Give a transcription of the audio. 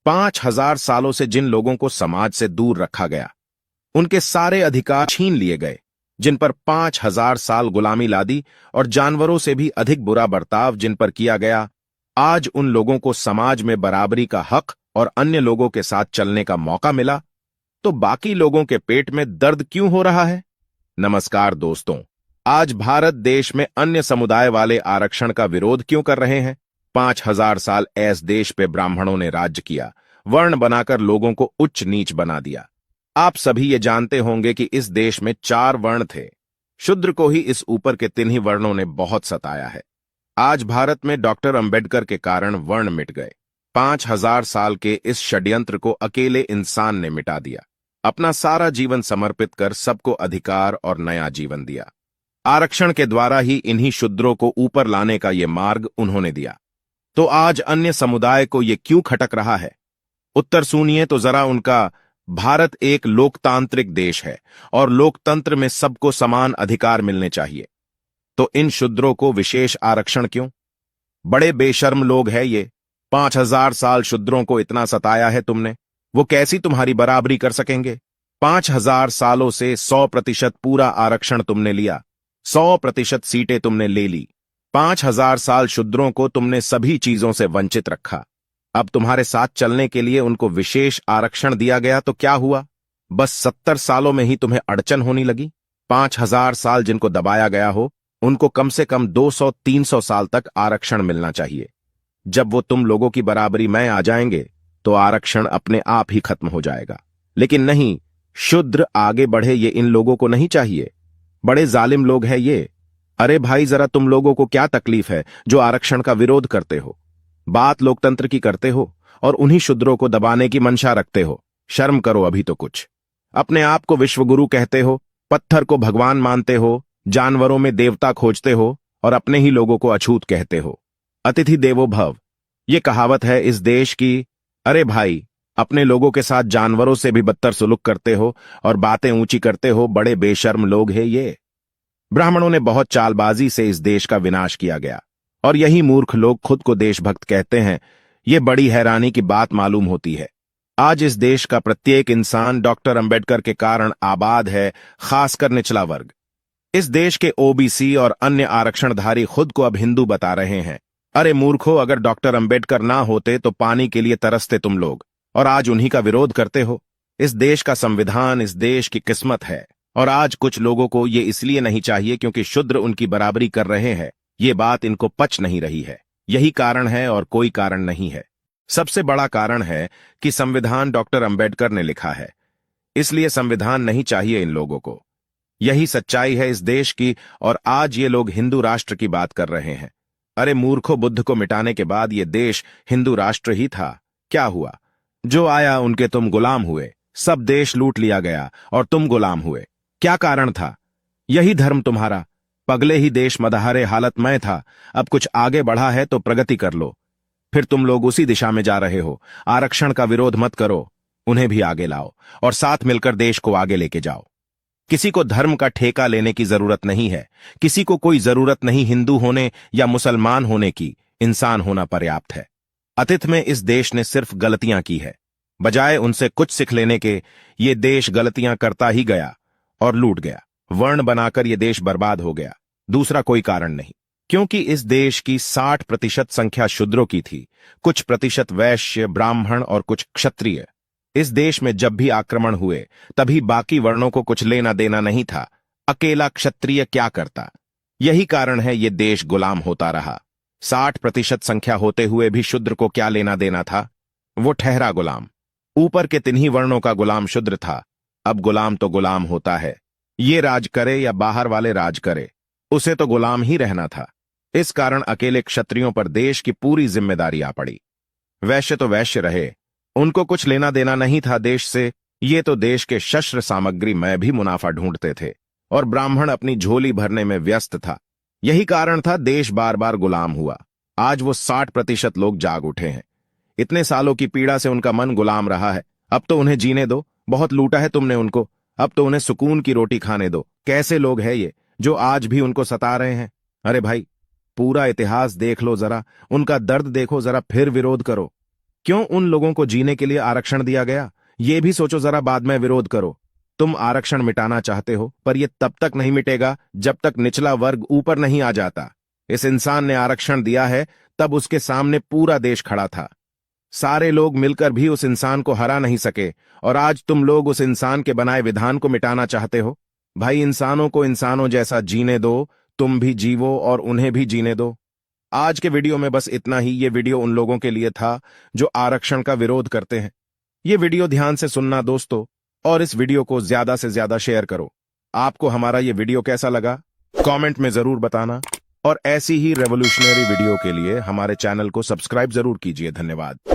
5,000 सालों से जिन लोगों को समाज से दूर रखा गया, उनके सारे अधिकार छीन लिए गए, जिन पर 5,000 साल गुलामी लादी और जानवरों से भी अधिक बुरा बर्ताव जिन पर किया गया, आज उन लोगों को समाज में बराबरी का हक और अन्य लोगों के साथ चलने का मौका मिला, तो बाकी लोगों के पेट में दर्द क्यों हो रहा है? नमस्कार दोस्तों, आज भारत देश में अन्य समुदाय वाले आरक्षण का विरोध क्यों कर रहे हैं? 5,000 साल इस देश पे ब्राह्मणों ने राज्य किया, वर्ण बनाकर लोगों को उच्च नीच बना दिया। आप सभी ये जानते होंगे कि इस देश में 4 वर्ण थे। शूद्र को ही इस ऊपर के 3 ही वर्णों ने बहुत सताया है। आज भारत में डॉक्टर अंबेडकर के कारण वर्ण मिट गए। 5,000 साल के इस षड्यंत्र को अकेले इंसान ने मिटा दिया, अपना सारा जीवन समर्पित कर सबको अधिकार और नया जीवन दिया। आरक्षण के द्वारा ही इन्हीं शूद्रों को ऊपर लाने का ये मार्ग उन्होंने दिया। तो आज अन्य समुदाय को ये क्यों खटक रहा है? उत्तर सुनिए तो जरा उनका। भारत एक लोकतांत्रिक देश है और लोकतंत्र में सबको समान अधिकार मिलने चाहिए। तो इन शूद्रों को विशेष आरक्षण क्यों? बड़े बेशर्म लोग हैं ये। 5,000 साल शूद्रों को इतना सताया है तुमने, वो कैसी तुम्हारी बराबरी कर सकेंगे? 5,000 सालों से 100% पूरा आरक्षण तुमने लिया, 100% सीटें तुमने ले ली। 5,000 साल शूद्रों को तुमने सभी चीजों से वंचित रखा। अब तुम्हारे साथ चलने के लिए उनको विशेष आरक्षण दिया गया तो क्या हुआ? बस 70 सालों में ही तुम्हें अड़चन होने लगी। 5,000 साल जिनको दबाया गया हो, उनको कम से कम 200-300 साल तक आरक्षण मिलना चाहिए। जब वो तुम लोगों की बराबरी में आ जाएंगे तो आरक्षण अपने आप ही खत्म हो जाएगा। लेकिन नहीं, शूद्र आगे बढ़े ये इन लोगों को नहीं चाहिए। बड़े जालिम लोग हैं ये। अरे भाई, जरा तुम लोगों को क्या तकलीफ है जो आरक्षण का विरोध करते हो? बात लोकतंत्र की करते हो और उन्हीं शूद्रों को दबाने की मंशा रखते हो। शर्म करो अभी तो कुछ। अपने आप को विश्वगुरु कहते हो, पत्थर को भगवान मानते हो, जानवरों में देवता खोजते हो और अपने ही लोगों को अछूत कहते हो। अतिथि देवो भव, ये कहावत है इस देश की। अरे भाई, अपने लोगों के साथ जानवरों से भी बदतर सुलूक करते हो और बातें ऊंची करते हो। बड़े बेशर्म लोग हैं ये। ब्राह्मणों ने बहुत चालबाजी से इस देश का विनाश किया गया और यही मूर्ख लोग खुद को देशभक्त कहते हैं। ये बड़ी हैरानी की बात मालूम होती है। आज इस देश का प्रत्येक इंसान डॉक्टर अंबेडकर के कारण आबाद है, खासकर निचला वर्ग। इस देश के ओबीसी और अन्य आरक्षणधारी खुद को अब हिंदू बता रहे हैं। अरे मूर्खों, अगर डॉक्टर अंबेडकर ना होते तो पानी के लिए तरसते तुम लोग, और आज उन्हीं का विरोध करते हो। इस देश का संविधान इस देश की किस्मत है, और आज कुछ लोगों को ये इसलिए नहीं चाहिए क्योंकि शूद्र उनकी बराबरी कर रहे हैं। ये बात इनको पच नहीं रही है। यही कारण है और कोई कारण नहीं है। सबसे बड़ा कारण है कि संविधान डॉक्टर अंबेडकर ने लिखा है, इसलिए संविधान नहीं चाहिए इन लोगों को। यही सच्चाई है इस देश की, और आज ये लोग हिंदू राष्ट्र की बात कर रहे हैं। अरे मूर्खों, बुद्ध को मिटाने के बाद ये देश हिंदू राष्ट्र ही था। क्या हुआ? जो आया उनके तुम गुलाम हुए। सब देश लूट लिया गया और तुम गुलाम हुए। क्या कारण था? यही धर्म तुम्हारा। पगले ही देश मदहारे हालत में था। अब कुछ आगे बढ़ा है तो प्रगति कर लो। फिर तुम लोग उसी दिशा में जा रहे हो। आरक्षण का विरोध मत करो, उन्हें भी आगे लाओ और साथ मिलकर देश को आगे लेके जाओ। किसी को धर्म का ठेका लेने की जरूरत नहीं है। किसी को कोई जरूरत नहीं हिंदू होने या मुसलमान होने की। इंसान होना पर्याप्त है। अतीत में इस देश ने सिर्फ गलतियां की है। बजाय उनसे कुछ सीख लेने के, ये देश गलतियां करता ही गया और लूट गया। वर्ण बनाकर ये देश बर्बाद हो गया। दूसरा कोई कारण नहीं, क्योंकि इस देश की 60% संख्या शूद्रों की थी, कुछ प्रतिशत वैश्य, ब्राह्मण और कुछ क्षत्रिय। इस देश में जब भी आक्रमण हुए तभी बाकी वर्णों को कुछ लेना देना नहीं था। अकेला क्षत्रिय क्या करता? यही कारण है ये देश गुलाम होता रहा। 60% संख्या होते हुए भी शूद्र को क्या लेना देना था? वो ठहरा गुलाम। ऊपर के 3 ही वर्णों का गुलाम शूद्र था। अब गुलाम तो गुलाम होता है। ये राज करे या बाहर वाले राज करे, उसे तो गुलाम ही रहना था। इस कारण अकेले क्षत्रियों पर देश की पूरी जिम्मेदारी आ पड़ी। वैश्य तो वैश्य रहे, उनको कुछ लेना देना नहीं था देश से। ये तो देश के शस्त्र सामग्री में भी मुनाफा ढूंढते थे, और ब्राह्मण अपनी झोली भरने में व्यस्त था। यही कारण था देश बार बार गुलाम हुआ। आज वो 60% लोग जाग उठे हैं। इतने सालों की पीड़ा से उनका मन गुलाम रहा है। अब तो उन्हें जीने दो। बहुत लूटा है तुमने उनको, अब तो उन्हें सुकून की रोटी खाने दो। कैसे लोग हैं ये जो आज भी उनको सता रहे हैं? अरे भाई, पूरा इतिहास देख लो जरा, उनका दर्द देखो जरा, फिर विरोध करो। क्यों उन लोगों को जीने के लिए आरक्षण दिया गया, ये भी सोचो जरा, बाद में विरोध करो। तुम आरक्षण मिटाना चाहते हो, पर यह तब तक नहीं मिटेगा जब तक निचला वर्ग ऊपर नहीं आ जाता। इस इंसान ने आरक्षण दिया है, तब उसके सामने पूरा देश खड़ा था। सारे लोग मिलकर भी उस इंसान को हरा नहीं सके, और आज तुम लोग उस इंसान के बनाए विधान को मिटाना चाहते हो। भाई, इंसानों को इंसानों जैसा जीने दो, तुम भी जीवो और उन्हें भी जीने दो। आज के वीडियो में बस इतना ही। ये वीडियो उन लोगों के लिए था जो आरक्षण का विरोध करते हैं। ये वीडियो ध्यान से सुनना दोस्तों, और इस वीडियो को ज्यादा से ज्यादा शेयर करो। आपको हमारा ये वीडियो कैसा लगा, कमेंट में जरूर बताना, और ऐसी ही रेवोल्यूशनरी वीडियो के लिए हमारे चैनल को सब्सक्राइब जरूर कीजिए। धन्यवाद।